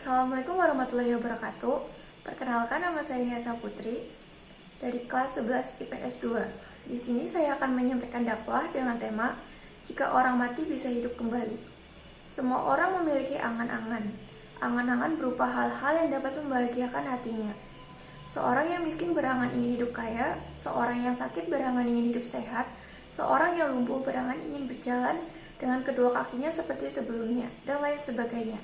Assalamualaikum warahmatullahi wabarakatuh. Perkenalkan, nama saya Niasa Putri dari kelas 11 IPS 2. Di sini saya akan menyampaikan dakwah dengan tema Jika Orang Mati Bisa Hidup Kembali. Semua orang memiliki angan-angan. Angan-angan berupa hal-hal yang dapat membahagiakan hatinya. Seorang yang miskin berangan ingin hidup kaya, seorang yang sakit berangan ingin hidup sehat, seorang yang lumpuh berangan ingin berjalan dengan kedua kakinya seperti sebelumnya, dan lain sebagainya.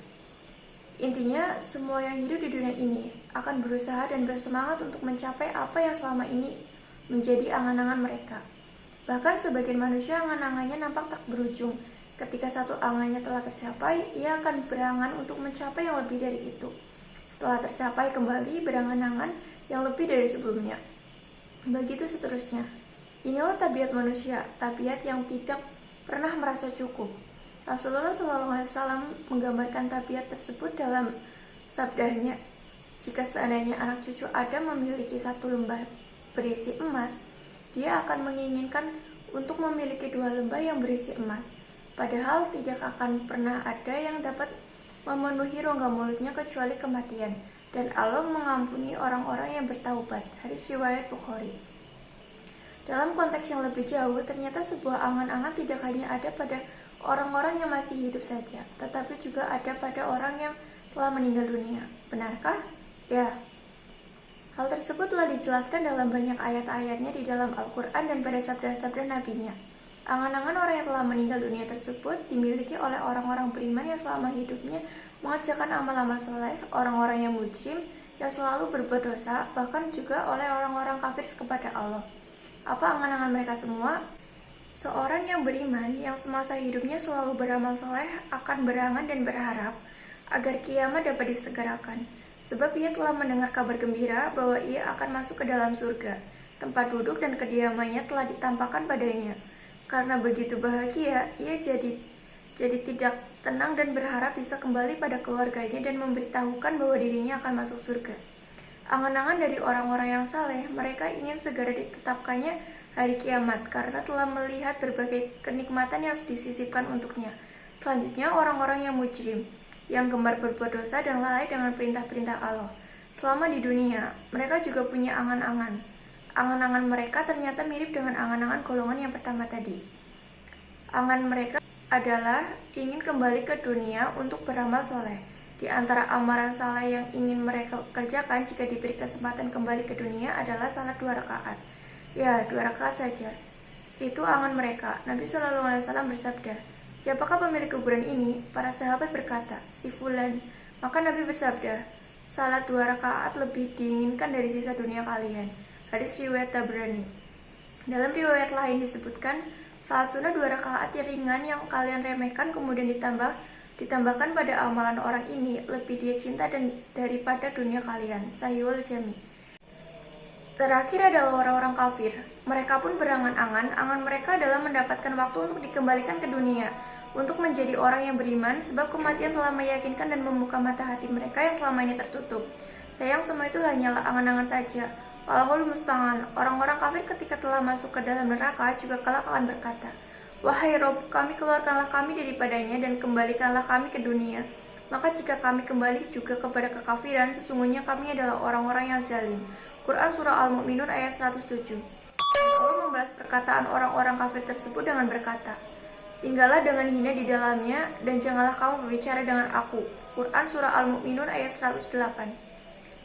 Intinya, semua yang hidup di dunia ini akan berusaha dan bersemangat untuk mencapai apa yang selama ini menjadi angan-angan mereka. Bahkan sebagian manusia angan-angannya nampak tak berujung. Ketika satu angannya telah tercapai, ia akan berangan untuk mencapai yang lebih dari itu. Setelah tercapai kembali berangan-angan yang lebih dari sebelumnya. Begitu seterusnya. Inilah tabiat manusia, tabiat yang tidak pernah merasa cukup. Rasulullah SAW menggambarkan tabiat tersebut dalam sabdanya, jika seandainya anak cucu Adam memiliki satu lembah berisi emas, dia akan menginginkan untuk memiliki dua lembah yang berisi emas. Padahal tidak akan pernah ada yang dapat memenuhi rongga mulutnya kecuali kematian, dan Allah mengampuni orang-orang yang bertaubat. Hadis riwayat Bukhari. Dalam konteks yang lebih jauh, ternyata sebuah angan-angan tidak hanya ada pada orang-orang yang masih hidup saja, tetapi juga ada pada orang yang telah meninggal dunia. Benarkah? Ya. Hal tersebut telah dijelaskan dalam banyak ayat-ayatnya di dalam Al-Quran dan pada sabda-sabda Nabi-Nya. Angan-angan orang yang telah meninggal dunia tersebut dimiliki oleh orang-orang beriman yang selama hidupnya mengerjakan amal-amal soleh, orang-orang yang mujrim yang selalu berbuat dosa, bahkan juga oleh orang-orang kafir kepada Allah. Apa angan-angan mereka semua? Seorang yang beriman yang semasa hidupnya selalu beramal soleh akan berangan dan berharap agar kiamat dapat disegerakan, sebab ia telah mendengar kabar gembira bahwa ia akan masuk ke dalam surga. Tempat duduk dan kediamannya telah ditampakkan padanya. Karena begitu bahagia, ia jadi tidak tenang dan berharap bisa kembali pada keluarganya dan memberitahukan bahwa dirinya akan masuk surga. Angan-angan dari orang-orang yang saleh, mereka ingin segera ditetapkannya hari kiamat karena telah melihat berbagai kenikmatan yang disisipkan untuknya. Selanjutnya, orang-orang yang mujrim, yang gemar berbuat dosa dan lalai dengan perintah-perintah Allah. Selama di dunia, mereka juga punya angan-angan. Angan-angan mereka ternyata mirip dengan angan-angan golongan yang pertama tadi. Angan mereka adalah ingin kembali ke dunia untuk beramal soleh. Di antara amalan saleh yang ingin mereka kerjakan jika diberi kesempatan kembali ke dunia adalah salat 2 rakaat. Ya, 2 rakaat saja. Itu angan mereka. Nabi SAW bersabda, siapakah pemilik kuburan ini? Para sahabat berkata, si Fulan. Maka Nabi bersabda, salat 2 rakaat lebih diinginkan dari sisa dunia kalian. Hadis riwayat Tabrani. Dalam riwayat lain disebutkan, salat sunnah 2 rakaat yang ringan yang kalian remehkan kemudian ditambahkan pada amalan orang ini lebih dia cinta daripada dunia kalian. Sahihul Jami. Terakhir adalah orang-orang kafir. Mereka pun berangan-angan. Angan mereka adalah mendapatkan waktu untuk dikembalikan ke dunia, untuk menjadi orang yang beriman, sebab kematian telah meyakinkan dan membuka mata hati mereka yang selama ini tertutup. Sayang, semua itu hanyalah angan-angan saja. Wallahul musta'an. Orang-orang kafir ketika telah masuk ke dalam neraka juga kelak akan berkata, wahai Rob, kami keluarkanlah kami daripadanya dan kembalikanlah kami ke dunia. Maka jika kami kembali juga kepada kekafiran, sesungguhnya kami adalah orang-orang yang zalim. Quran Surah Al-Mu'minun ayat 107. Allah membalas perkataan orang-orang kafir tersebut dengan berkata, tinggallah dengan hina di dalamnya dan janganlah kamu berbicara dengan aku. Quran Surah Al-Mu'minun ayat 108.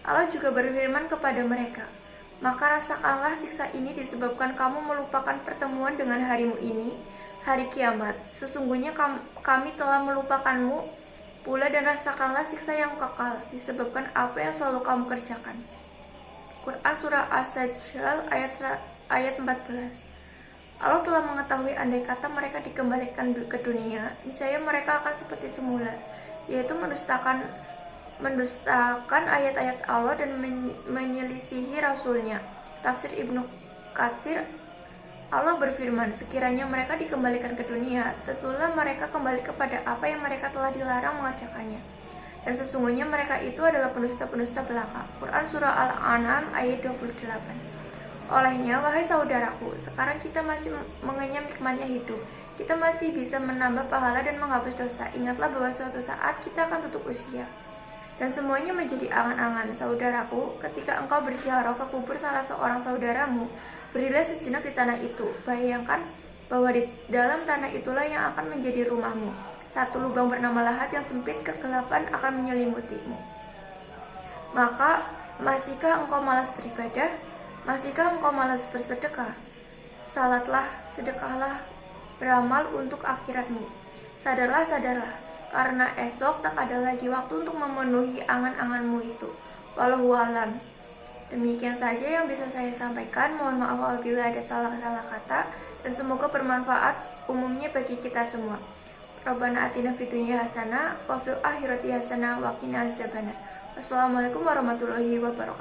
Allah juga berfirman kepada mereka, maka rasakanlah siksa ini disebabkan kamu melupakan pertemuan dengan harimu ini, hari kiamat. Sesungguhnya kami telah melupakanmu pula dan rasakanlah siksa yang kekal disebabkan apa yang selalu kamu kerjakan. Quran Surah As-Sajjal ayat 14. Allah telah mengetahui andai kata mereka dikembalikan ke dunia, niscaya mereka akan seperti semula, yaitu mendustakan ayat-ayat Allah dan menyelisihi Rasulnya. Tafsir Ibnu Katsir, Allah berfirman, sekiranya mereka dikembalikan ke dunia, tentulah mereka kembali kepada apa yang mereka telah dilarang mengerjakannya. Dan sesungguhnya mereka itu adalah pendusta-pendusta belaka. Quran Surah Al-An'am ayat 28. Olehnya, wahai saudaraku, sekarang kita masih mengenyam nikmatnya hidup. Kita masih bisa menambah pahala dan menghapus dosa. Ingatlah bahwa suatu saat kita akan tutup usia. dan semuanya menjadi angan-angan. Saudaraku, ketika engkau berziarah ke kubur salah seorang saudaramu, berilah sejenak di tanah itu. Bayangkan bahwa di dalam tanah itulah yang akan menjadi rumahmu. Satu lubang bernama lahat yang sempit, kegelapan akan menyelimutimu. Maka, masihkah engkau malas beribadah? Masihkah engkau malas bersedekah? Salatlah, sedekahlah, beramal untuk akhiratmu. Sadarlah, karena esok tak ada lagi waktu untuk memenuhi angan-anganmu itu. Wallahu a'lam. Demikian saja yang bisa saya sampaikan. Mohon maaf apabila ada salah-salah kata, dan semoga bermanfaat umumnya bagi kita semua. Rabbana atina fid dunya hasanah wa fil akhirati hasanah wa qina azabannar. Wassalamualaikum warahmatullahi wabarakatuh.